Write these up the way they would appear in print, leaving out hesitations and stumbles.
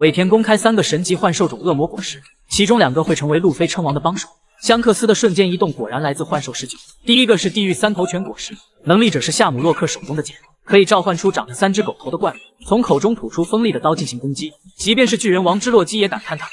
尾田公开3个神级幻兽种恶魔果实，其中2个会成为路飞称王的帮手。香克斯的瞬间移动果然来自幻兽19。第一个是地狱3头犬果实，能力者是夏姆洛克手中的剑，可以召唤出长着3只狗头的怪物，从口中吐出锋利的刀进行攻击。即便是巨人王之洛基也感叹他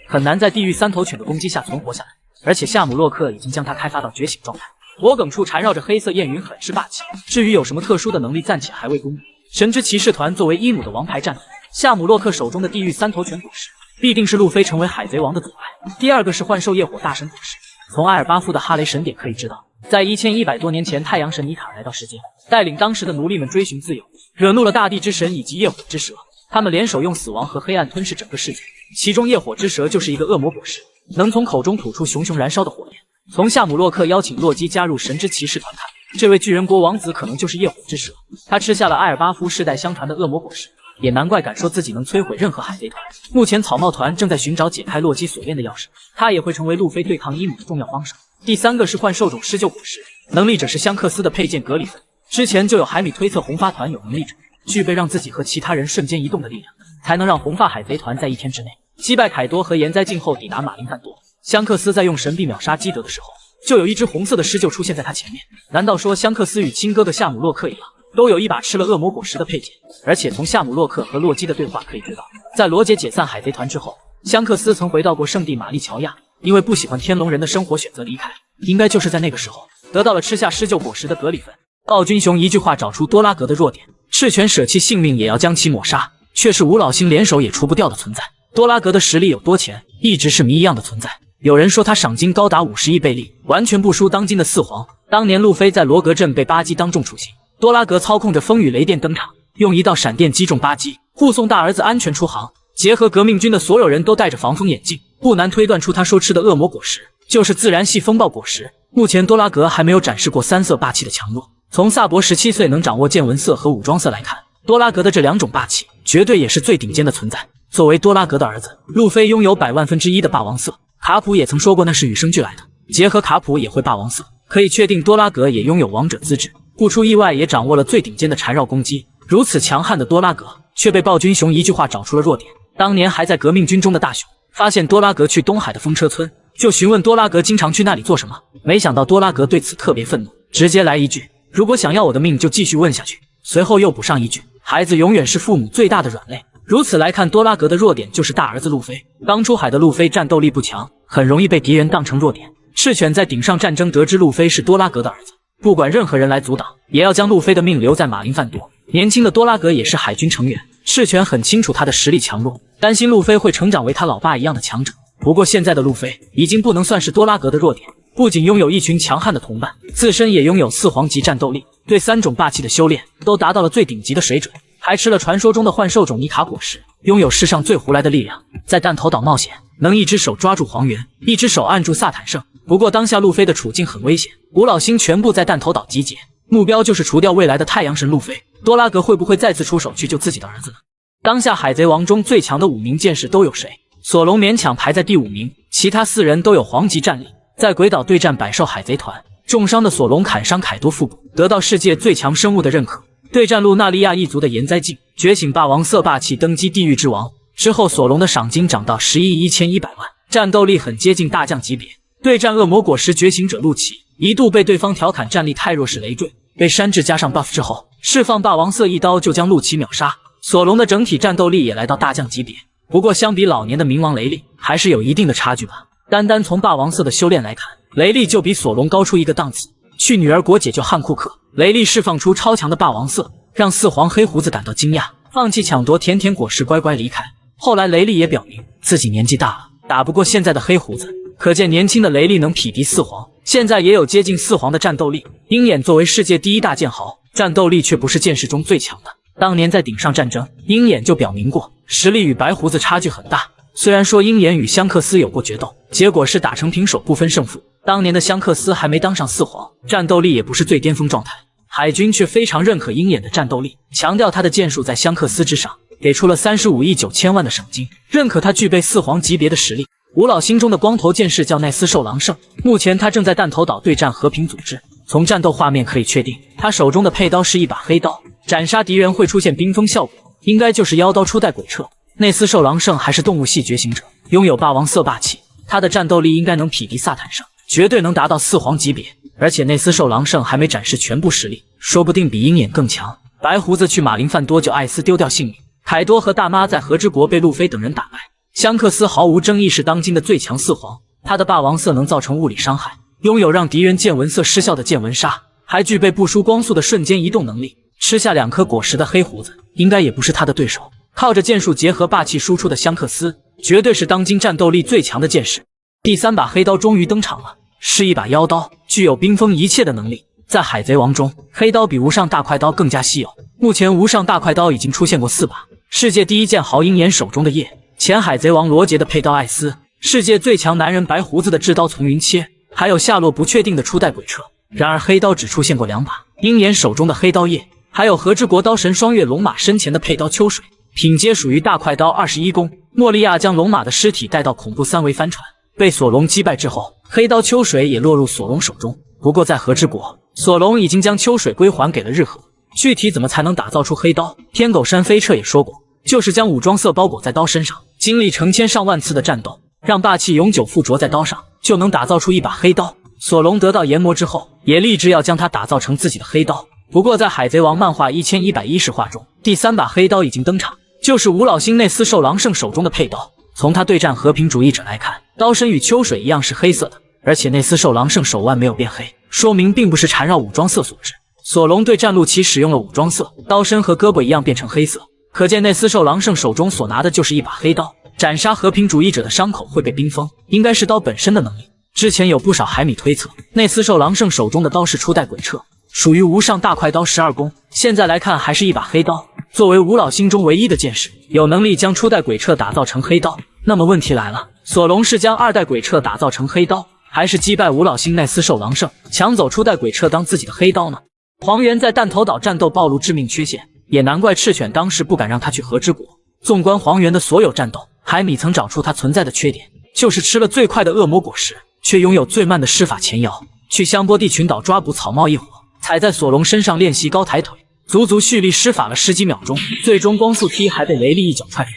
很难在地狱3头犬的攻击下存活下来。而且夏姆洛克已经将它开发到觉醒状态，脖梗处缠绕着黑色焰云，很是霸气。至于有什么特殊的能力，暂且还未公布。神之骑士团作为伊姆的王牌战队，夏姆洛克手中的地狱3头犬果实必定是路飞成为海贼王的阻碍。第二个是幻兽业火大神果实，从艾尔巴夫的哈雷神典可以知道，在1100多年前，太阳神尼塔尔来到世间，带领当时的奴隶们追寻自由，惹怒了大地之神以及夜火之蛇，他们联手用死亡和黑暗吞噬整个世界。其中夜火之蛇就是一个恶魔果实，能从口中吐出熊熊燃烧的火焰。从夏姆洛克邀请洛基加入神之骑士团看，这位巨人国王子可能就是夜火之蛇。他吃下了艾尔巴夫世代相传的恶魔果实，也难怪敢说自己能摧毁任何海贼团。目前草帽团正在寻找解开洛基锁链的钥匙，他也会成为路飞对抗伊姆的重要帮手。第3个是幻兽种施救果实，能力者是香克斯的佩剑格里芬。之前就有海米推测红发团有能力者具备让自己和其他人瞬间移动的力量，才能让红发海贼团在1天之内击败凯多和岩灾境后抵达马林范多。香克斯在用神臂秒杀基德的时候，就有一只红色的施救出现在他前面。难道说香克斯与亲哥哥夏姆洛克一样，都有一把吃了恶魔果实的佩剑？而且从夏姆洛克和洛基的对话可以知道，在罗杰解散海贼团之后，香克斯曾回到过圣地玛丽乔亚，因为不喜欢天龙人的生活选择离开。应该就是在那个时候得到了吃下施救果实的格里芬。暴君雄一句话找出多拉格的弱点，赤犬舍弃性命也要将其抹杀，却是五老星联手也除不掉的存在。多拉格的实力有多钱，一直是谜一样的存在。有人说他赏金高达50亿贝利，完全不输当今的四皇。当年路飞在罗格镇被巴基当众处刑，多拉格操控着风雨雷电登场，用一道闪电击中巴基，护送大儿子安全出航。结合革命军的所有人都戴着防风眼镜，不难推断出他说吃的恶魔果实就是自然系风暴果实。目前多拉格还没有展示过3色霸气的强弱。从萨博17岁能掌握见闻色和武装色来看，多拉格的这2种霸气绝对也是最顶尖的存在。作为多拉格的儿子，路飞拥有100万分之一的霸王色。卡普也曾说过那是与生俱来的，结合卡普也会霸王色，可以确定多拉格也拥有王者资质。不出意外，也掌握了最顶尖的缠绕攻击。如此强悍的多拉格，却被暴君雄一句话找出了弱点。当年还在革命军中的大雄发现多拉格去东海的风车村，就询问多拉格经常去那里做什么。没想到多拉格对此特别愤怒，直接来一句：如果想要我的命就继续问下去。随后又补上一句：孩子永远是父母最大的软肋。如此来看，多拉格的弱点就是大儿子路飞。刚出海的路飞战斗力不强，很容易被敌人当成弱点。赤犬在顶上战争得知路飞是多拉格的儿子，不管任何人来阻挡，也要将路飞的命留在马林范多。年轻的多拉格也是海军成员，赤犬很清楚他的实力强弱，担心路飞会成长为他老爸一样的强者。不过现在的路飞已经不能算是多拉格的弱点，不仅拥有一群强悍的同伴，自身也拥有4皇级战斗力，对3种霸气的修炼都达到了最顶级的水准。还吃了传说中的幻兽种尼卡果实，拥有世上最胡来的力量。在弹头岛冒险，能一只手抓住黄猿，一只手按住萨坦圣。不过当下路飞的处境很危险，五老星全部在弹头岛集结，目标就是除掉未来的太阳神路飞。多拉格会不会再次出手去救自己的儿子呢？当下海贼王中最强的5名剑士都有谁？索隆勉强排在第5名，其他4人都有皇级战力。在鬼岛对战百兽海贼团，重伤的索隆砍伤凯多腹部，得到世界最强生物的认可。对战路纳利亚一族的岩灾境，觉醒霸王色霸气，登基地狱之王之后，索隆的赏金涨到10亿1100万，战斗力很接近大将级别。对战恶魔果实觉醒者陆奇，一度被对方调侃战力太弱是累赘，被山治加上 buff 之后，释放霸王色一刀就将陆奇秒杀。索隆的整体战斗力也来到大将级别，不过相比老年的冥王雷利，还是有一定的差距吧。单单从霸王色的修炼来看，雷利就比索隆高出一个档次。去女儿国解救汉库克，雷利释放出超强的霸王色，让4皇黑胡子感到惊讶，放弃抢夺甜甜果实，乖乖离开。后来雷利也表明自己年纪大了，打不过现在的黑胡子，可见年轻的雷利能匹敌4皇，现在也有接近4皇的战斗力。鹰眼作为世界第1大剑豪，战斗力却不是剑士中最强的。当年在顶上战争，鹰眼就表明过实力与白胡子差距很大。虽然说鹰眼与香克斯有过决斗，结果是打成平手，不分胜负。当年的香克斯还没当上4皇，战斗力也不是最巅峰状态。海军却非常认可鹰眼的战斗力，强调他的剑术在香克斯之上，给出了35亿9千万的赏金，认可他具备4皇级别的实力。五老星中的光头剑士叫奈斯兽狼圣，目前他正在弹头岛对战和平组织。从战斗画面可以确定，他手中的佩刀是一把黑刀，斩杀敌人会出现冰封效果，应该就是妖刀初代鬼彻。内斯受狼圣还是动物系觉醒者，拥有霸王色霸气，他的战斗力应该能匹敌萨坦圣，绝对能达到4皇级别。而且内斯受狼圣还没展示全部实力，说不定比鹰眼更强。白胡子去马林范多救艾斯丢掉性命，凯多和大妈在和之国被路飞等人打败。香克斯毫无争议是当今的最强4皇，他的霸王色能造成物理伤害，拥有让敌人见闻色失效的见闻杀，还具备不输光速的瞬间移动能力。吃下2颗果实的黑胡子应该也不是他的对手。靠着剑术结合霸气输出的香克斯，绝对是当今战斗力最强的剑士。第3把黑刀终于登场了，是一把妖刀，具有冰封一切的能力。在海贼王中，黑刀比无上大快刀更加稀有。目前无上大快刀已经出现过4把，世界第一剑豪鹰眼手中的叶，前海贼王罗杰的佩刀艾斯，世界最强男人白胡子的制刀从云切，还有下落不确定的初代鬼彻。然而黑刀只出现过2把，鹰眼手中的黑刀叶，还有和之国刀神双月龙马身前的佩刀秋水，品阶属于大快刀21弓。莫利亚将龙马的尸体带到恐怖3维帆船，被索隆击败之后，黑刀秋水也落入索隆手中。不过在和之国，索隆已经将秋水归还给了日和。具体怎么才能打造出黑刀，天狗山飞彻也说过，就是将武装色包裹在刀身上，经历成千上万次的战斗，让霸气永久附着在刀上，就能打造出一把黑刀。索隆得到研磨之后，也立志要将它打造成自己的黑刀。不过在海贼王漫画1110话中，第3把黑刀已经登场，就是五老星内斯受狼圣手中的佩刀。从他对战和平主义者来看，刀身与秋水一样是黑色的，而且内斯受狼圣手腕没有变黑，说明并不是缠绕武装色所致。索隆对战路期使用了武装色，刀身和胳膊一样变成黑色，可见内斯受狼圣手中所拿的就是一把黑刀。斩杀和平主义者的伤口会被冰封，应该是刀本身的能力。之前有不少海米推测，内斯受狼圣手中的刀是初代鬼彻，属于无上大快刀12弓，现在来看还是一把黑刀。作为五老星中唯一的剑士，有能力将初代鬼彻打造成黑刀。那么问题来了，索隆是将2代鬼彻打造成黑刀，还是击败五老星内斯受狼圣，抢走初代鬼彻当自己的黑刀呢？黄猿在弹头岛战斗暴露致命缺陷，也难怪赤犬当时不敢让他去和之国。纵观黄猿的所有战斗，海米曾找出他存在的缺点，就是吃了最快的恶魔果实，却拥有最慢的施法前摇。去香波地群岛抓捕草帽一伙，踩在索隆身上练习高抬腿，足足蓄力施法了10几秒钟，最终光速踢还被雷利一脚踹飞。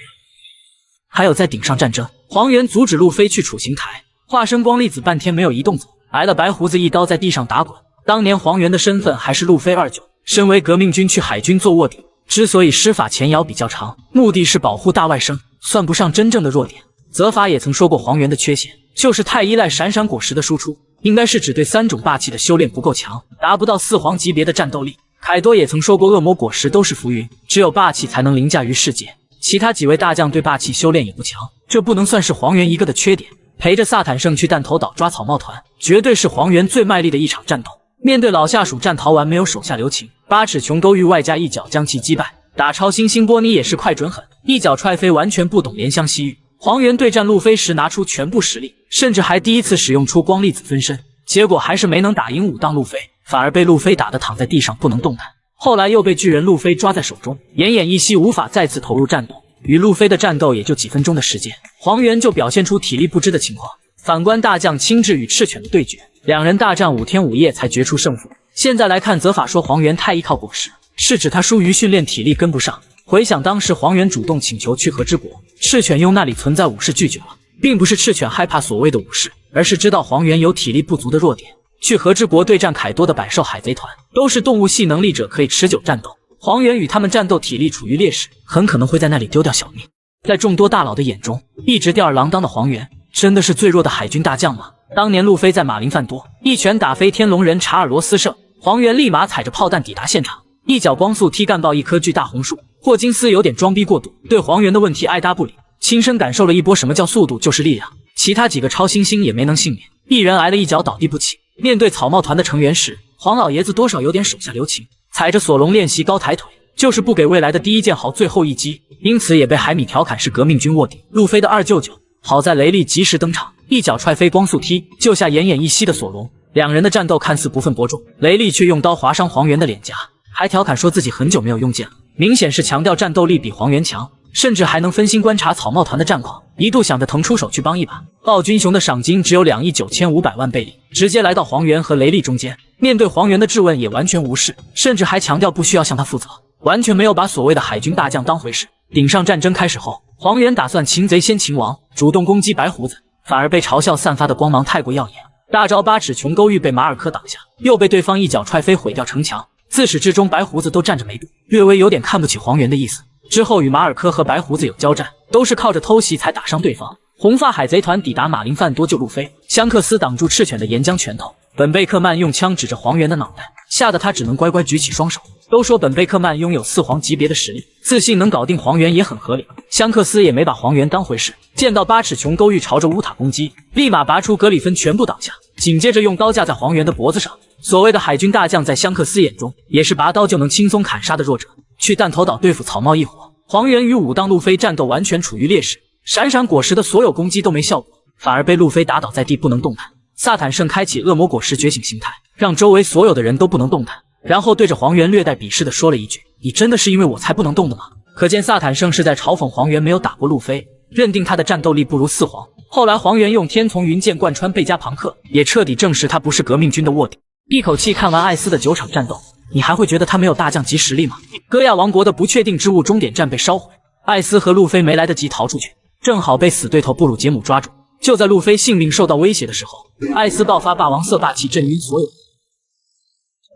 还有在顶上战争，黄猿阻止路飞去处刑台，化身光粒子半天没有移动走，挨了白胡子一刀在地上打滚。当年黄猿的身份还是路飞2舅，身为革命军去海军做卧底，之所以施法前摇比较长，目的是保护大外甥，算不上真正的弱点。泽法也曾说过黄猿的缺陷，就是太依赖闪闪果实的输出，应该是指对3种霸气的修炼不够强，达不到4皇级别的战斗力。凯多也曾说过恶魔果实都是浮云，只有霸气才能凌驾于世界。其他几位大将对霸气修炼也不强，这不能算是黄猿一个的缺点。陪着萨坦圣去弹头岛抓草帽团，绝对是黄猿最卖力的一场战斗。面对老下属战逃完没有手下留情，8尺琼勾玉外加一脚将其击败。打超新星波尼也是快准狠，一脚踹飞完全不懂怜香惜玉。黄猿对战路飞时拿出全部实力，甚至还第一次使用出光粒子分身，结果还是没能打赢武当路飞，反而被路飞打得躺在地上不能动弹。后来又被巨人路飞抓在手中，奄奄一息，无法再次投入战斗。与路飞的战斗也就几分钟的时间，黄猿就表现出体力不支的情况。反观大将青雉与赤犬的对决，2人大战5天5夜才决出胜负。现在来看，泽法说黄猿太依靠果实，是指他疏于训练，体力跟不上。回想当时黄猿主动请求去和之国，赤犬用那里存在武士拒绝了，并不是赤犬害怕所谓的武士，而是知道黄猿有体力不足的弱点。去和之国对战凯多的百兽海贼团，都是动物系能力者，可以持久战斗。黄猿与他们战斗体力处于劣势，很可能会在那里丢掉小命。在众多大佬的眼中，一直吊儿郎当的黄猿真的是最弱的海军大将吗？当年路飞在马林范多一拳打飞天龙人查尔罗斯圣，黄猿立马踩着炮弹抵达现场，一脚光速踢干爆一棵巨大红树。霍金斯有点装逼过度，对黄猿的问题爱答不理，亲身感受了一波什么叫速度就是力量。其他几个超新星也没能幸免，一人挨了一脚倒地不起。面对草帽团的成员时，黄老爷子多少有点手下留情，踩着索隆练习高抬腿，就是不给未来的第一剑豪最后一击，因此也被海米调侃是革命军卧底。路飞的2舅舅，好在雷利及时登场，一脚踹飞光速踢，救下奄奄一息的索隆。2人的战斗看似不分伯仲，雷利却用刀划伤黄猿的脸颊，还调侃说自己很久没有用剑了，明显是强调战斗力比黄猿强，甚至还能分心观察草帽团的战况，一度想着腾出手去帮一把。暴君雄的赏金只有2亿9500万贝里，直接来到黄猿和雷利中间，面对黄猿的质问也完全无视，甚至还强调不需要向他负责，完全没有把所谓的海军大将当回事。顶上战争开始后，黄猿打算擒贼先擒王，主动攻击白胡子，反而被嘲笑散发的光芒太过耀眼。大招八尺琼勾玉被马尔科挡下，又被对方一脚踹飞，毁掉城墙。自始至终，白胡子都站着没动，略微有点看不起黄猿的意思。之后与马尔科和白胡子有交战，都是靠着偷袭才打伤对方。红发海贼团抵达马林范多救路飞，香克斯挡住赤犬的岩浆拳头，本贝克曼用枪指着黄猿的脑袋，吓得他只能乖乖举起双手。都说本贝克曼拥有4皇级别的实力，自信能搞定黄猿也很合理。香克斯也没把黄猿当回事，见到八尺琼勾玉朝着乌塔攻击，立马拔出格里芬全部挡下，紧接着用刀架在黄猿的脖子上。所谓的海军大将在香克斯眼中也是拔刀就能轻松砍杀的弱者。去弹头岛对付草帽一伙，黄猿与武当路飞战斗完全处于劣势，闪闪果实的所有攻击都没效果，反而被路飞打倒在地不能动弹。萨坦圣开启恶魔果实觉醒形态，让周围所有的人都不能动弹，然后对着黄猿略带鄙视的说了一句：“你真的是因为我才不能动的吗？”可见萨坦圣是在嘲讽黄猿没有打过路飞，认定他的战斗力不如4皇。后来黄猿用天丛云剑贯穿贝加庞克，也彻底证实他不是革命军的卧底。一口气看完艾斯的9场战斗，你还会觉得他没有大将级实力吗？戈亚王国的不确定之物终点站被烧毁，艾斯和路飞没来得及逃出去，正好被死对头布鲁杰姆抓住。就在路飞性命受到威胁的时候，艾斯爆发霸王色霸气，震晕所有人，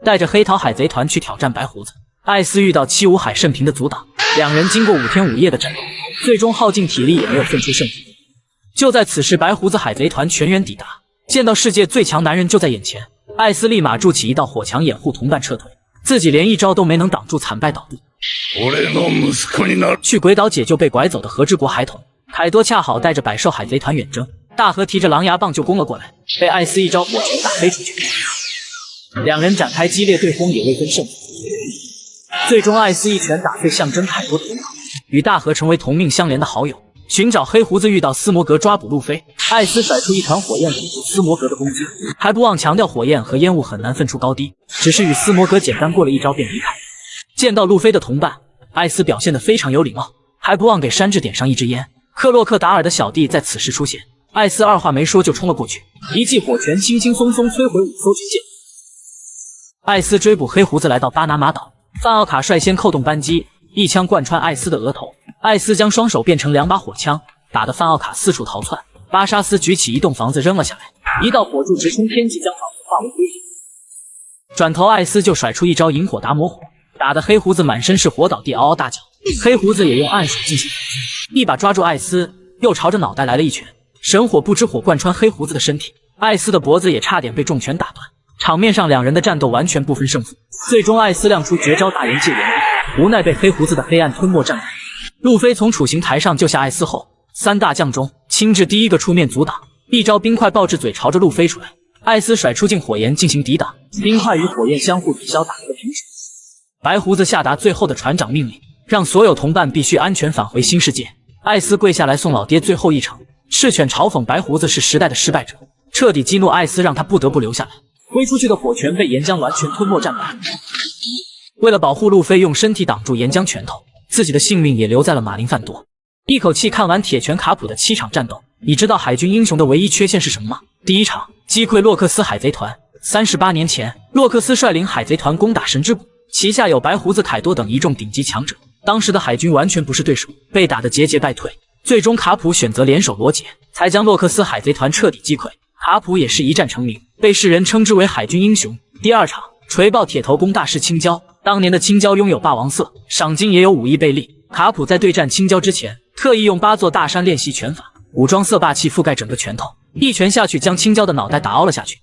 带着黑桃海贼团去挑战白胡子。艾斯遇到七武海圣平的阻挡，两人经过5天5夜的战斗，最终耗尽体力也没有分出胜负。就在此时，白胡子海贼团全员抵达，见到世界最强男人就在眼前，艾斯立马筑起一道火墙掩护同伴撤退，自己连一招都没能挡住，惨败倒地。去鬼岛解救被拐走的和之国孩童，凯多恰好带着百兽海贼团远征，大和提着狼牙棒就攻了过来，被艾斯一招火拳打飞出去。两人展开激烈对轰，也未分胜负。最终艾斯一拳打碎象征凯多的头脑，与大和成为同命相连的好友。寻找黑胡子遇到斯摩格抓捕路飞，艾斯甩出一团火焰堵住斯摩格的攻击，还不忘强调火焰和烟雾很难分出高低，只是与斯摩格简单过了一招便离开。见到路飞的同伴，艾斯表现得非常有礼貌，还不忘给山治点上一支烟。克洛克达尔的小弟在此时出现，艾斯二话没说就冲了过去，一记火拳轻轻松松摧毁5艘军舰。艾斯追捕黑胡子来到巴拿马岛，范奥卡率先扣动扳机，一枪贯穿艾斯的额头。艾斯将双手变成2把火枪，打得范奥卡四处逃窜。巴沙斯举起一栋房子扔了下来，一道火柱直冲天际，将房子化为灰烬。转头艾斯就甩出一招萤火达摩火，打得黑胡子满身是火倒地，嗷嗷大叫。黑胡子也用暗水进行反击，一把抓住艾斯，又朝着脑袋来了一拳，神火不知火贯穿黑胡子的身体，艾斯的脖子也差点被重拳打断。场面上两人的战斗完全不分胜负，最终艾斯亮出绝招大炎界原力，无奈被黑胡子的黑暗吞没战败。路飞从处刑台上救下艾斯后，3大将中亲自第一个出面阻挡，一招冰块爆至嘴朝着路飞出来，艾斯甩出镜火焰进行抵挡，冰块与火焰相互抵消，打个平手。白胡子下达最后的船长命令，让所有同伴必须安全返回新世界。艾斯跪下来送老爹最后一程。赤犬嘲讽白胡子是时代的失败者，彻底激怒艾斯，让他不得不留下来。挥出去的火拳被岩浆完全吞没战败。为了保护路飞，用身体挡住岩浆拳头，自己的性命也留在了马林范多。一口气看完铁拳卡普的7场战斗，你知道海军英雄的唯一缺陷是什么吗？第一场击溃洛克斯海贼团。38年前，洛克斯率领海贼团攻打神之谷，旗下有白胡子、凯多等一众顶级强者，当时的海军完全不是对手，被打得节节败退。最终卡普选择联手罗杰，才将洛克斯海贼团彻底击溃。卡普也是一战成名，被世人称之为海军英雄。第二场锤爆铁头功大师青椒，当年的青椒拥有霸王色，赏金也有5亿贝利。卡普在对战青椒之前，特意用8座大山练习拳法，武装色霸气覆盖整个拳头，一拳下去将青椒的脑袋打凹了下去。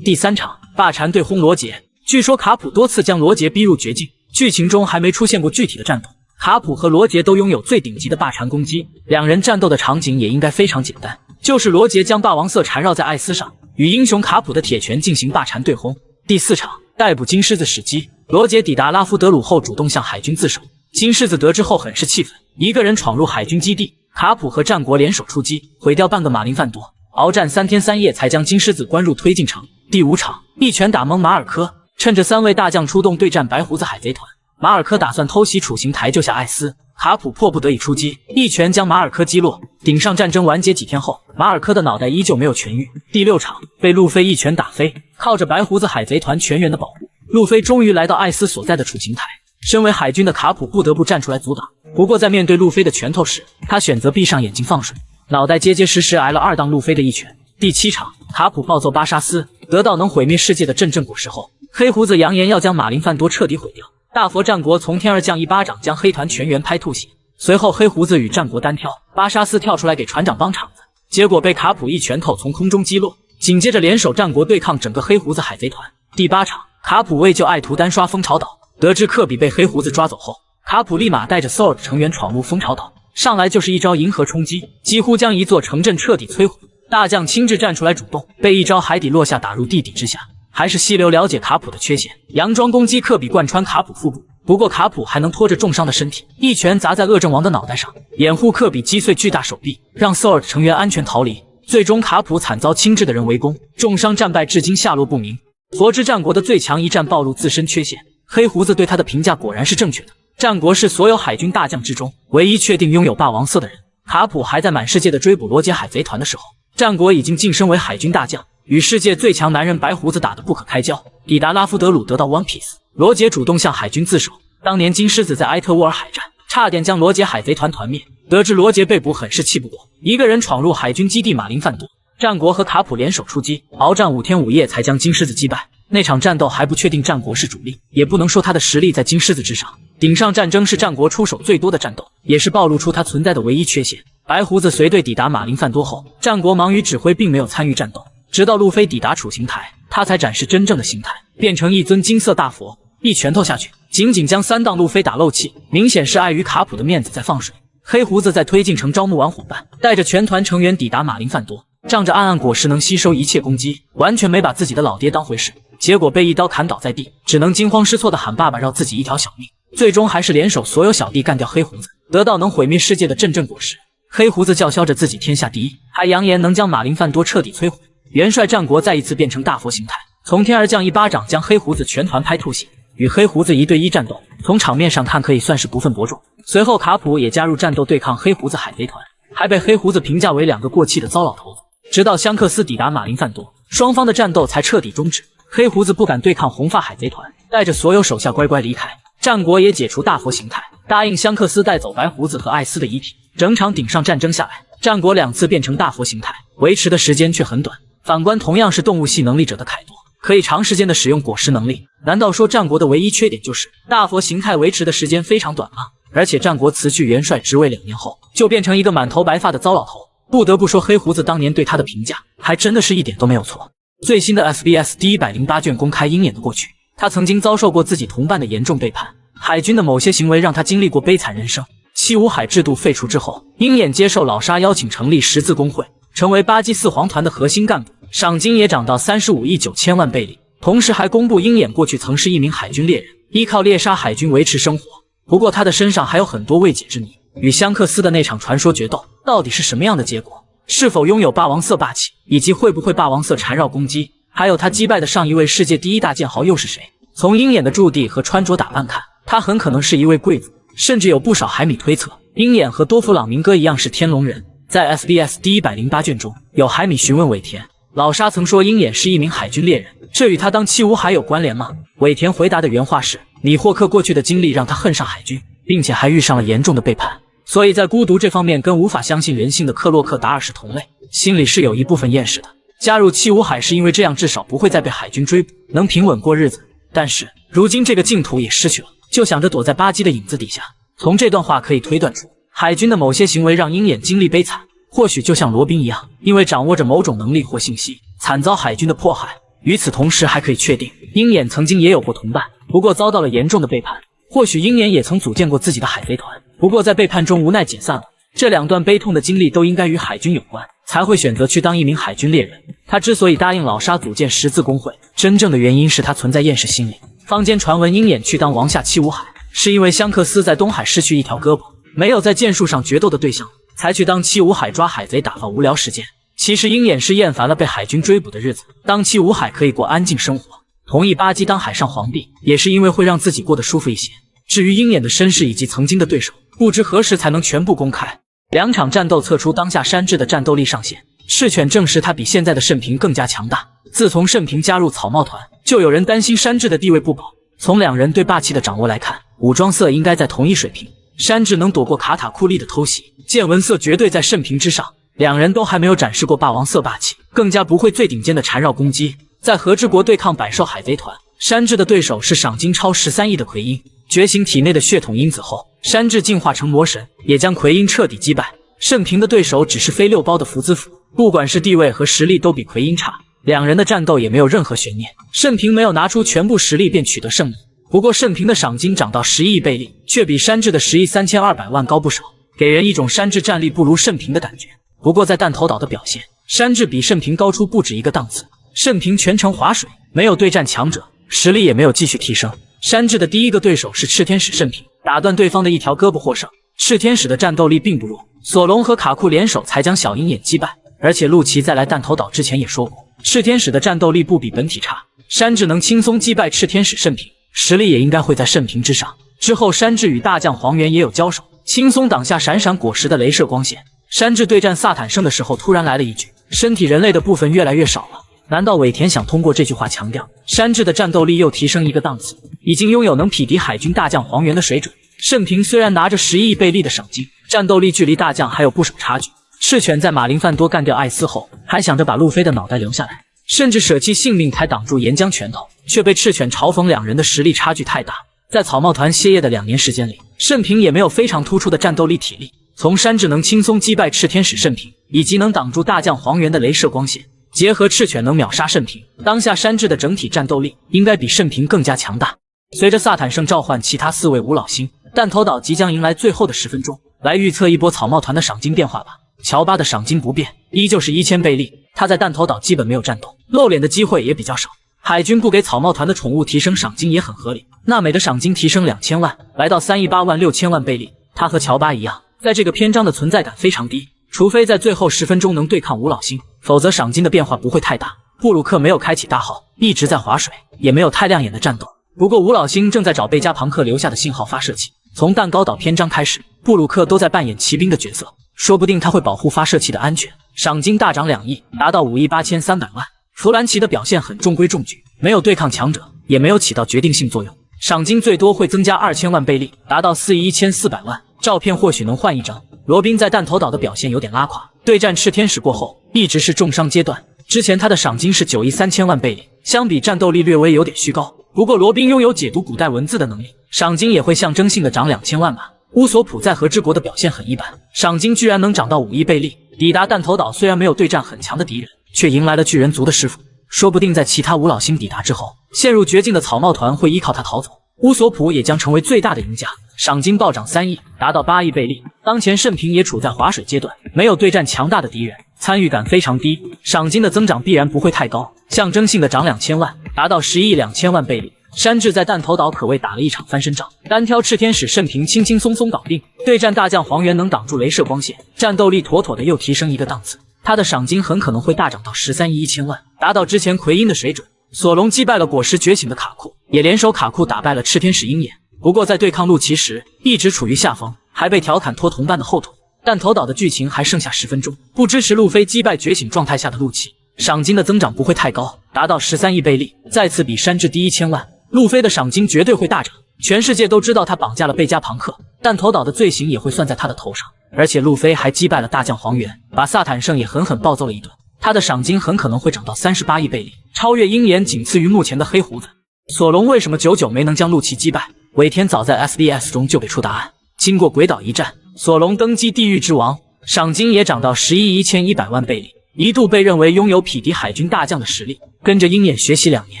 第三场霸禅对轰罗杰，据说卡普多次将罗杰逼入绝境，剧情中还没出现过具体的战斗。卡普和罗杰都拥有最顶级的霸禅攻击，两人战斗的场景也应该非常简单，就是罗杰将霸王色缠绕在艾斯上，与英雄卡普的铁拳进行霸禅对轰。第四场逮捕金狮子时机，罗杰抵达拉夫德鲁后主动向海军自首，金狮子得知后很是气愤，一个人闯入海军基地，卡普和战国联手出击，毁掉半个马林范多，鏖战3天3夜才将金狮子关入推进城。第五场一拳打懵马尔科，趁着3位大将出动对战白胡子海贼团，马尔科打算偷袭处刑台救下艾斯，卡普迫不得已出击，一拳将马尔科击落。顶上战争完结几天后，马尔科的脑袋依旧没有痊愈。第六场被路飞一拳打飞，靠着白胡子海贼团全员的保护，路飞终于来到艾斯所在的处刑台。身为海军的卡普不得不站出来阻挡，不过在面对路飞的拳头时，他选择闭上眼睛放水，脑袋结结实实挨了2档路飞的一拳。第7场，卡普暴揍巴沙斯，得到能毁灭世界的阵阵果实后，黑胡子扬言要将马林范多彻底毁掉。大佛战国从天而降，一巴掌将黑团全员拍吐血。随后黑胡子与战国单挑，巴沙斯跳出来给船长帮场子，结果被卡普一拳头从空中击落。紧接着联手战国对抗整个黑胡子海贼团。第8场，卡普为救爱徒单刷蜂巢岛，得知科比被黑胡子抓走后，卡普立马带着 SWORD 成员闯入蜂巢岛，上来就是一招银河冲击，几乎将一座城镇彻底摧毁。大将亲自站出来主动，被一招海底落下打入地底之下。还是溪流了解卡普的缺陷，佯装攻击科比贯穿卡普腹部，不过卡普还能拖着重伤的身体，一拳砸在恶政王的脑袋上，掩护科比击碎巨大手臂，让 SWORD 成员安全逃离。最终卡普惨遭亲制的人围攻，重伤战败，至今下落不明。佛之战国的最强一战暴露自身缺陷，黑胡子对他的评价果然是正确的。战国是所有海军大将之中唯一确定拥有霸王色的人。卡普还在满世界的追捕罗杰海贼团的时候，战国已经晋升为海军大将，与世界最强男人白胡子打得不可开交。抵达拉夫德鲁得到 One Piece， 罗杰主动向海军自首。当年金狮子在埃特沃尔海战差点将罗杰海贼团团灭，得知罗杰被捕，很是气不过，一个人闯入海军基地马林范多。战国和卡普联手出击，鏖战5天5夜才将金狮子击败。那场战斗还不确定战国是主力，也不能说他的实力在金狮子之上。顶上战争是战国出手最多的战斗，也是暴露出他存在的唯一缺陷。白胡子随队抵达马林范多后，战国忙于指挥，并没有参与战斗。直到路飞抵达处刑台，他才展示真正的形态，变成一尊金色大佛，一拳头下去，仅仅将3档路飞打漏气，明显是碍于卡普的面子在放水。黑胡子在推进城招募完伙伴，带着全团成员抵达马林范多，仗着暗暗果实能吸收一切攻击，完全没把自己的老爹当回事，结果被一刀砍倒在地，只能惊慌失措地喊爸爸，饶自己一条小命。最终还是联手所有小弟干掉黑胡子，得到能毁灭世界的阵阵果实。黑胡子叫嚣着自己天下第一，还扬言能将马林范多彻底摧毁。元帅战国再一次变成大佛形态，从天而降，一巴掌将黑胡子全团拍吐血。与黑胡子1对1战斗，从场面上看可以算是不分伯仲。随后卡普也加入战斗对抗黑胡子海贼团，还被黑胡子评价为2个过气的糟老头子。直到香克斯抵达马林范多，双方的战斗才彻底终止。黑胡子不敢对抗红发海贼团，带着所有手下乖乖离开。战国也解除大佛形态，答应香克斯带走白胡子和艾斯的遗体。整场顶上战争下来，战国2次变成大佛形态，维持的时间却很短。反观同样是动物系能力者的凯多，可以长时间的使用果实能力。难道说战国的唯一缺点就是大佛形态维持的时间非常短吗？而且战国辞去元帅职位2年后，就变成一个满头白发的糟老头。不得不说，黑胡子当年对他的评价还真的是一点都没有错。最新的 SBS 第108卷公开鹰眼的过去，他曾经遭受过自己同伴的严重背叛，海军的某些行为让他经历过悲惨人生。七武海制度废除之后，鹰眼接受老沙邀请成立十字工会，成为巴基四皇团的核心干部，赏金也涨到35亿9千万贝里。同时还公布鹰眼过去曾是一名海军猎人，依靠猎杀海军维持生活。不过他的身上还有很多未解之谜，与香克斯的那场传说决斗到底是什么样的结果？是否拥有霸王色霸气，以及会不会霸王色缠绕攻击？还有他击败的上一位世界第一大剑豪又是谁？从鹰眼的驻地和穿着打扮看，他很可能是一位贵族，甚至有不少海迷推测，鹰眼和多弗朗明哥一样是天龙人。在 SBS 第108卷中，有海迷询问尾田，老沙曾说鹰眼是一名海军猎人，这与他当七武海有关联吗？尾田回答的原话是，米霍克过去的经历让他恨上海军，并且还遇上了严重的背叛，所以在孤独这方面跟无法相信人性的克洛克达尔是同类，心里是有一部分厌世的。加入七武海是因为这样至少不会再被海军追捕，能平稳过日子。但是如今这个净土也失去了，就想着躲在巴基的影子底下。从这段话可以推断出，海军的某些行为让鹰眼经历悲惨，或许就像罗宾一样，因为掌握着某种能力或信息，惨遭海军的迫害。与此同时，还可以确定鹰眼曾经也有过同伴，不过遭到了严重的背叛。或许鹰眼也曾组建过自己的海贼团，不过在背叛中无奈解散了。这两段悲痛的经历都应该与海军有关，才会选择去当一名海军猎人。他之所以答应老沙组建十字工会，真正的原因是他存在厌世心理。坊间传闻鹰眼去当王下七武海，是因为香克斯在东海失去一条胳膊，没有在剑术上决斗的对象，才去当七武海抓海贼打发无聊时间。其实鹰眼是厌烦了被海军追捕的日子，当七武海可以过安静生活。同意巴基当海上皇帝，也是因为会让自己过得舒服一些。至于鹰眼的身世以及曾经的对手，不知何时才能全部公开。两场战斗测出当下山治的战斗力上限，赤犬证实他比现在的盛平更加强大。自从盛平加入草帽团，就有人担心山治的地位不保。从两人对霸气的掌握来看，武装色应该在同一水平。山治能躲过卡塔库利的偷袭，见闻色绝对在圣平之上。两人都还没有展示过霸王色霸气，更加不会最顶尖的缠绕攻击。在和之国对抗百兽海贼团，山治的对手是赏金超13亿的奎因。觉醒体内的血统因子后，山治进化成魔神，也将奎因彻底击败。圣平的对手只是飞6包的福兹府，不管是地位和实力都比奎因差，两人的战斗也没有任何悬念。圣平没有拿出全部实力便取得胜利，不过圣平的赏金涨到11亿贝利，却比山治的10亿3200万高不少，给人一种山治战力不如圣平的感觉。不过在弹头岛的表现，山治比圣平高出不止一个档次。圣平全程划水，没有对战强者，实力也没有继续提升。山治的第一个对手是赤天使圣平，打断对方的一条胳膊获胜。赤天使的战斗力并不弱，索隆和卡库联手才将小鹰眼击败。而且陆琪在来弹头岛之前也说过，赤天使的战斗力不比本体差。山治能轻松击败赤天使圣平，实力也应该会在圣平之上。之后山治与大将黄猿也有交手，轻松挡下闪闪果实的镭射光线。山治对战萨坦圣的时候突然来了一句，身体人类的部分越来越少了。难道尾田想通过这句话强调山治的战斗力又提升一个档次，已经拥有能匹敌海军大将黄猿的水准？圣平虽然拿着11亿贝利的赏金，战斗力距离大将还有不少差距。赤犬在马林范多干掉艾斯后，还想着把路飞的脑袋留下来，甚至舍弃性命才挡住岩浆拳头，却被赤犬嘲讽两人的实力差距太大。在草帽团歇业的2年时间里，圣平也没有非常突出的战斗力体力。从山治能轻松击败赤天使圣平，以及能挡住大将黄猿的镭射光线，结合赤犬能秒杀圣平，当下山治的整体战斗力应该比圣平更加强大。随着萨坦圣召唤其他4位五老星，弹头岛即将迎来最后的10分钟，来预测一波草帽团的赏金变化吧。乔巴的赏金不变，依旧是1000贝利，他在弹头岛基本没有战斗，露脸的机会也比较少。海军不给草帽团的宠物提升赏金也很合理，娜美的赏金提升2000万，来到3亿8万6千万贝利，他和乔巴一样，在这个篇章的存在感非常低，除非在最后10分钟能对抗五老星，否则赏金的变化不会太大。布鲁克没有开启大号，一直在划水，也没有太亮眼的战斗。不过五老星正在找贝加庞克留下的信号发射器，从蛋糕岛篇章开始，布鲁克都在扮演骑兵的角色，说不定他会保护发射器的安全。赏金大涨2亿，达到5亿8300万。弗兰奇的表现很中规中矩，没有对抗强者，也没有起到决定性作用。赏金最多会增加2000万贝利，达到4亿1400万。照片或许能换一张。罗宾在弹头岛的表现有点拉垮，对战赤天使过后一直是重伤阶段。之前他的赏金是9亿3000万贝利，相比战斗力略微有点虚高。不过罗宾拥有解读古代文字的能力，赏金也会象征性的涨2000万吧。乌索普在和之国的表现很一般，赏金居然能涨到5亿贝利。抵达弹头岛虽然没有对战很强的敌人，却迎来了巨人族的师傅，说不定在其他五老星抵达之后，陷入绝境的草帽团会依靠他逃走，乌索普也将成为最大的赢家。赏金暴涨3亿，达到8亿贝利。当前圣平也处在划水阶段，没有对战强大的敌人，参与感非常低，赏金的增长必然不会太高，象征性的涨2000万，达到10亿2千万贝利。山治在弹头岛可谓打了一场翻身仗，单挑赤天使圣平轻轻松松搞定，对战大将黄猿能挡住镭射光线，战斗力妥妥的又提升一个档次。他的赏金很可能会大涨到13亿1千万，达到之前奎因的水准。索隆击败了果实觉醒的卡库，也联手卡库打败了赤天使鹰眼。不过在对抗陆琪时一直处于下风，还被调侃拖同伴的后腿。弹头岛的剧情还剩下10分钟，不支持路飞击败觉醒状态下的陆琪，赏金的增长不会太高，达到13亿贝利，再次比山治低1000万。路飞的赏金绝对会大涨，全世界都知道他绑架了贝加庞克，弹头岛的罪行也会算在他的头上。而且路飞还击败了大将黄猿，把萨坦圣也狠狠暴揍了一顿，他的赏金很可能会涨到38亿贝利，超越鹰眼，仅次于目前的黑胡子。索隆为什么久久没能将陆琪击败？尾田早在 SDS 中就给出答案。经过鬼岛一战，索隆登基地狱之王，赏金也涨到11亿1100万贝利，一度被认为拥有匹敌海军大将的实力。跟着鹰眼学习2年，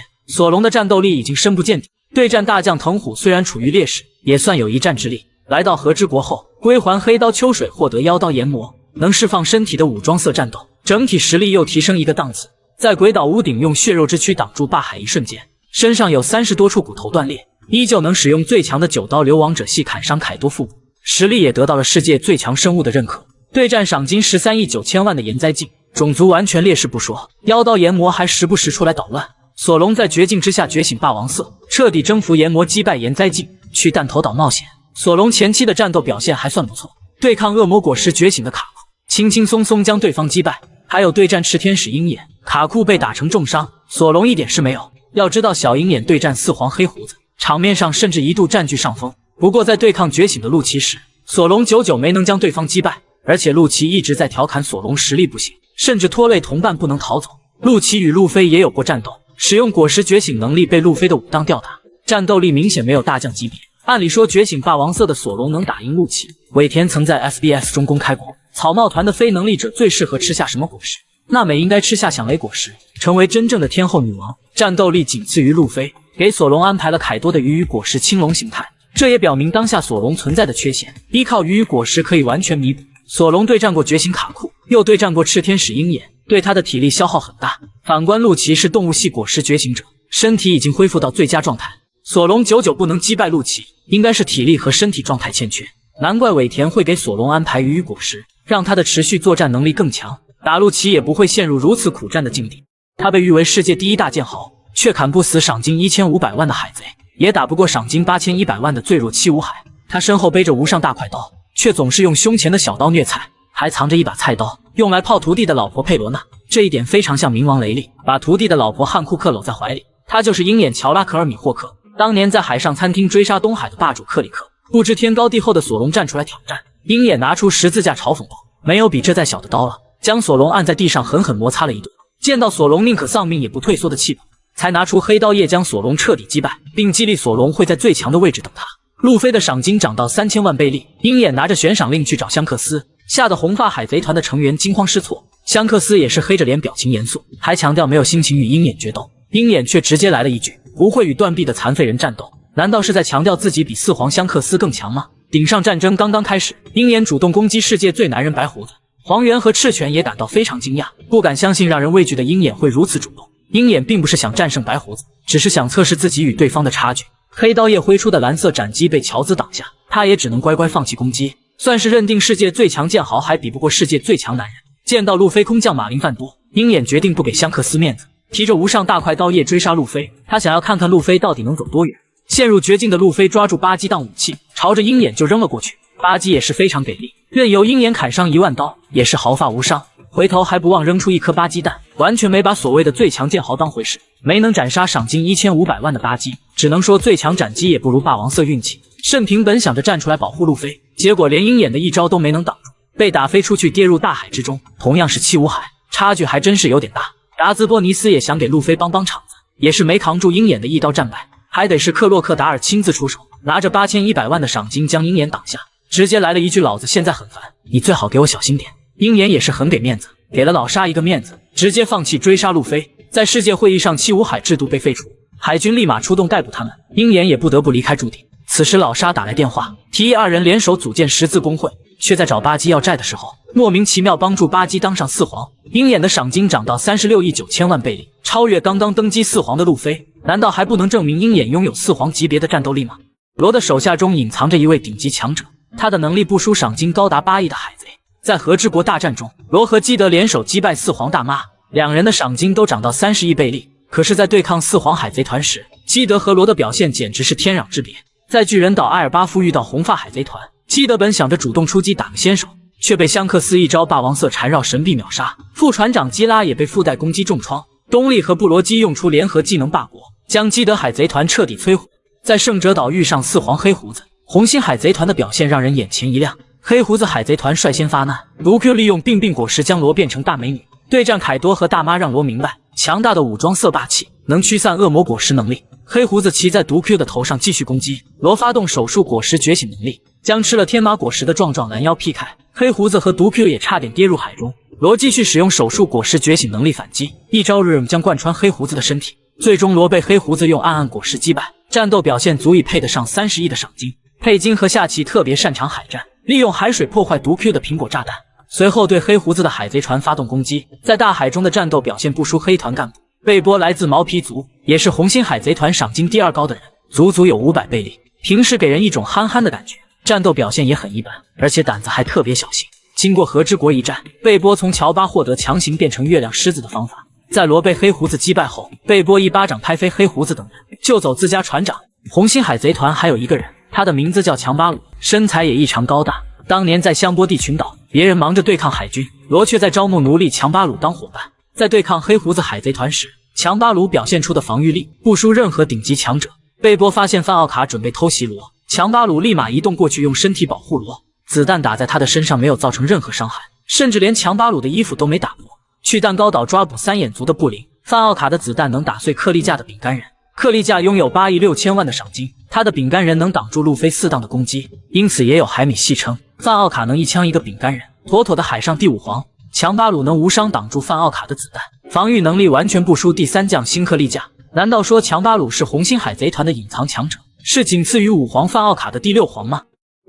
索隆的战斗力已经深不见底，对战大将藤虎虽然处于劣势，也算有一战之力。来到和之国后，归还黑刀秋水，获得妖刀研磨，能释放身体的武装色战斗，整体实力又提升一个档次。在鬼岛屋顶用血肉之躯挡住霸海一瞬间，身上有30多处骨头断裂，依旧能使用最强的9刀流亡者系砍伤凯多腹部，实力也得到了世界最强生物的认可。对战赏金13亿9千万的岩灾镜，种族完全劣势不说，妖刀研磨还时不时出来捣乱。索隆在绝境之下觉醒霸王色，彻底征服研磨，击败岩灾镜，去弹头岛冒险。索隆前期的战斗表现还算不错，对抗恶魔果实觉醒的卡库，轻轻松松将对方击败。还有对战赤天使鹰眼，卡库被打成重伤，索隆一点事没有。要知道小鹰眼对战4皇黑胡子，场面上甚至一度占据上风。不过在对抗觉醒的陆琪时，索隆久久没能将对方击败，而且陆琪一直在调侃索隆实力不行，甚至拖累同伴不能逃走。陆琪与路飞也有过战斗，使用果实觉醒能力被路飞的武当吊打，战斗力明显没有大降级别。按理说觉醒霸王色的索隆能打赢陆琪，尾田曾在 FBS 中公开过，草帽团的非能力者最适合吃下什么果实？娜美应该吃下响雷果实，成为真正的天后女王，战斗力仅次于路飞。给索隆安排了凯多的鱼与果实青龙形态，这也表明当下索隆存在的缺陷，依靠鱼与果实可以完全弥补。索隆对战过觉醒卡库，又对战过炽天使鹰眼，对他的体力消耗很大。反观陆琪是动物系果实觉醒者，身体已经恢复到最佳状态。索隆久久不能击败陆琪，应该是体力和身体状态欠缺，难怪尾田会给索隆安排鱼与果实，让他的持续作战能力更强，打陆琪也不会陷入如此苦战的境地。他被誉为世界第一大剑豪，却砍不死赏金1500万的海贼，也打不过赏金8100万的最弱七武海。他身后背着无上大快刀，却总是用胸前的小刀虐菜，还藏着一把菜刀，用来泡徒弟的老婆佩罗娜。这一点非常像冥王雷利，把徒弟的老婆汉库克搂在怀里。他就是鹰眼乔拉克尔米霍克，当年在海上餐厅追杀东海的霸主克里克。不知天高地厚的索隆站出来挑战，鹰眼拿出十字架嘲讽道：“没有比这再小的刀了。”将索隆按在地上狠狠摩擦了一顿。见到索隆宁可丧命也不退缩的气魄，才拿出黑刀叶将索隆彻底击败，并激励索隆会在最强的位置等他。路飞的赏金涨到3000万贝利，鹰眼拿着悬赏令去找香克斯，吓得红发海贼团的成员惊慌失措。香克斯也是黑着脸，表情严肃，还强调没有心情与鹰眼决斗。鹰眼却直接来了一句：“不会与断臂的残废人战斗。”难道是在强调自己比四皇香克斯更强吗？顶上战争刚刚开始，鹰眼主动攻击世界最男人白胡子，黄猿和赤犬也感到非常惊讶，不敢相信让人畏惧的鹰眼会如此主动。鹰眼并不是想战胜白胡子，只是想测试自己与对方的差距。黑刀叶挥出的蓝色斩击被乔兹挡下，他也只能乖乖放弃攻击，算是认定世界最强剑豪还比不过世界最强男人。见到路飞空降马林范多，鹰眼决定不给香克斯面子，提着无上大快刀叶追杀路飞。他想要看看路飞到底能走多远。陷入绝境的路飞抓住巴基当武器，朝着鹰眼就扔了过去。巴基也是非常给力，任由鹰眼砍伤10000刀，也是毫发无伤。回头还不忘扔出一颗巴基弹，完全没把所谓的最强剑豪当回事。没能斩杀赏金1500万的巴基，只能说最强斩击也不如霸王色运气。盛平本想着站出来保护路飞，结果连鹰眼的一招都没能挡住，被打飞出去，跌入大海之中。同样是七武海，差距还真是有点大。达兹波尼斯也想给路飞帮帮场子，也是没扛住鹰眼的一刀战败，还得是克洛克达尔亲自出手，拿着8100万的赏金将鹰眼挡下，直接来了一句：“老子现在很烦，你最好给我小心点。”鹰眼也是很给面子，给了老沙一个面子，直接放弃追杀路飞。在世界会议上，七武海制度被废除，海军立马出动逮捕他们，鹰眼也不得不离开驻地。此时老沙打来电话，提议二人联手组建十字工会，却在找巴基要债的时候，莫名其妙帮助巴基当上四皇。鹰眼的赏金涨到36亿9千万贝利，超越刚刚登基四皇的路飞。难道还不能证明鹰眼拥有四皇级别的战斗力吗？罗的手下中隐藏着一位顶级强者，他的能力不输赏金高达8亿的海贼。在和之国大战中，罗和基德联手击败四皇大妈，两人的赏金都涨到30亿贝利。可是，在对抗四皇海贼团时，基德和罗的表现简直是天壤之别。在巨人岛埃尔巴夫遇到红发海贼团，基德本想着主动出击打个先手，却被香克斯一招霸王色缠绕神臂秒杀。副船长基拉也被附带攻击重创。东利和布罗基用出联合技能霸国，将基德海贼团彻底摧毁。在圣者岛遇上四皇黑胡子，红心海贼团的表现让人眼前一亮。黑胡子海贼团率先发难，卢 Q 利用病病果实将罗变成大美女，对战凯多和大妈让罗明白强大的武装色霸气能驱散恶魔果实能力。黑胡子骑在毒 Q 的头上继续攻击，罗发动手术果实觉醒能力，将吃了天马果实的壮壮拦腰劈开。黑胡子和毒 Q 也差点跌入海中，罗继续使用手术果实觉醒能力反击，一招 RIM 将贯穿黑胡子的身体。最终罗被黑胡子用暗暗果实击败，战斗表现足以配得上30亿的赏金。佩金和夏奇特别擅长海战，利用海水破坏毒 Q 的苹果炸弹，随后对黑胡子的海贼船发动攻击，在大海中的战斗表现不输黑团干部。贝波来自毛皮族，也是红心海贼团赏金第二高的人，足足有500贝利，平时给人一种憨憨的感觉，战斗表现也很一般，而且胆子还特别小心。经过和之国一战，贝波从乔巴获得强行变成月亮狮子的方法，在罗被黑胡子击败后，贝波一巴掌拍飞黑胡子等人，救走自家船长。红心海贼团还有一个人，他的名字叫强巴鲁，身材也异常高大。当年在香波地群岛，别人忙着对抗海军，罗却在招募奴隶强巴鲁当伙伴。在对抗黑胡子海贼团时，强巴鲁表现出的防御力不输任何顶级强者。贝波发现范奥卡准备偷袭罗，强巴鲁立马移动过去，用身体保护罗，子弹打在他的身上没有造成任何伤害，甚至连强巴鲁的衣服都没打破。去蛋糕岛抓捕三眼族的布林，范奥卡的子弹能打碎克利架的饼干人。克利架拥有8亿6千万的赏金，他的饼干人能挡住路飞4档的攻击，因此也有海米戏称范奥卡能一枪一个饼干人，妥妥的海上第5皇。强巴鲁能无伤挡住范奥卡的子弹，防御能力完全不输第3将新克利架。难道说强巴鲁是红星海贼团的隐藏强者，是仅次于5皇范奥卡的第6皇吗？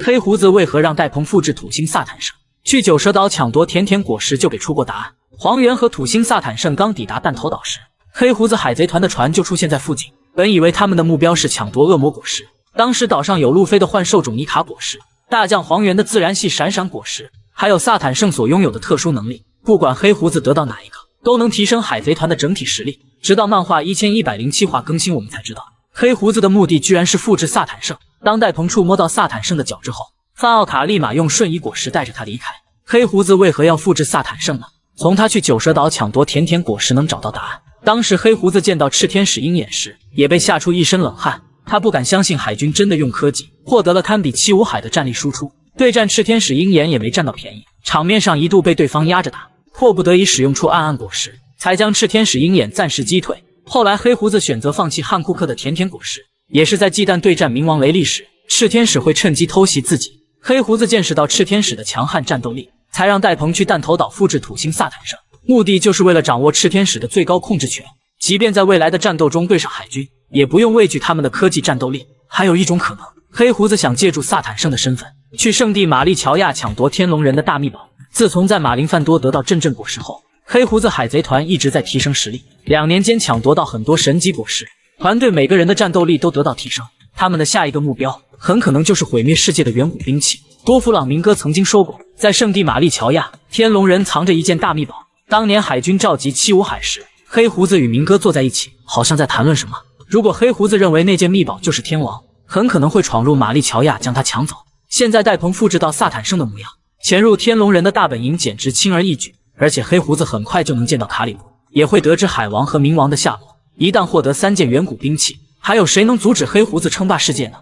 黑胡子为何让戴鹏复制土星萨坦圣？去九蛇岛抢夺甜甜果实就给出过答案。黄猿和土星萨坦圣刚抵达弹头岛时，黑胡子海贼团的船就出现在附近。本以为他们的目标是抢夺恶魔果实，当时岛上有路飞的幻兽种尼卡果实，大将黄猿的自然系闪闪果实，还有萨坦圣所拥有的特殊能力。不管黑胡子得到哪一个，都能提升海贼团的整体实力。直到漫画1107话更新，我们才知道黑胡子的目的居然是复制萨坦圣。当戴鹏触摸到萨坦圣的脚之后，范奥卡立马用瞬移果实带着他离开。黑胡子为何要复制萨坦圣呢？从他去九蛇岛抢夺甜甜果实能找到答案。当时黑胡子见到赤天使鹰眼时，也被吓出一身冷汗。他不敢相信海军真的用科技获得了堪比七武海的战力输出，对战赤天使鹰眼也没占到便宜，场面上一度被对方压着打，迫不得已使用出暗暗果实，才将赤天使鹰眼暂时击退。后来黑胡子选择放弃汉库克的甜甜果实，也是在忌惮对战冥王雷利时，赤天使会趁机偷袭自己。黑胡子见识到赤天使的强悍战斗力，才让戴鹏去弹头岛复制土星萨坦圣，目的就是为了掌握赤天使的最高控制权，即便在未来的战斗中对上海军，也不用畏惧他们的科技战斗力。还有一种可能，黑胡子想借助萨坦圣的身份，去圣地玛丽乔亚抢夺天龙人的大秘宝。自从在马林范多得到阵阵果实后，黑胡子海贼团一直在提升实力，2年间抢夺到很多神级果实，团队每个人的战斗力都得到提升。他们的下一个目标很可能就是毁灭世界的远古兵器。多弗朗明哥曾经说过，在圣地玛丽乔亚，天龙人藏着一件大秘宝。当年海军召集七武海时，黑胡子与明哥坐在一起，好像在谈论什么。如果黑胡子认为那件秘宝就是天王，很可能会闯入玛丽乔亚将它抢走。现在戴鹏复制到萨坦圣的模样，潜入天龙人的大本营简直轻而易举。而且黑胡子很快就能见到卡里布，也会得知海王和冥王的下落。一旦获得3件远古兵器，还有谁能阻止黑胡子称霸世界呢？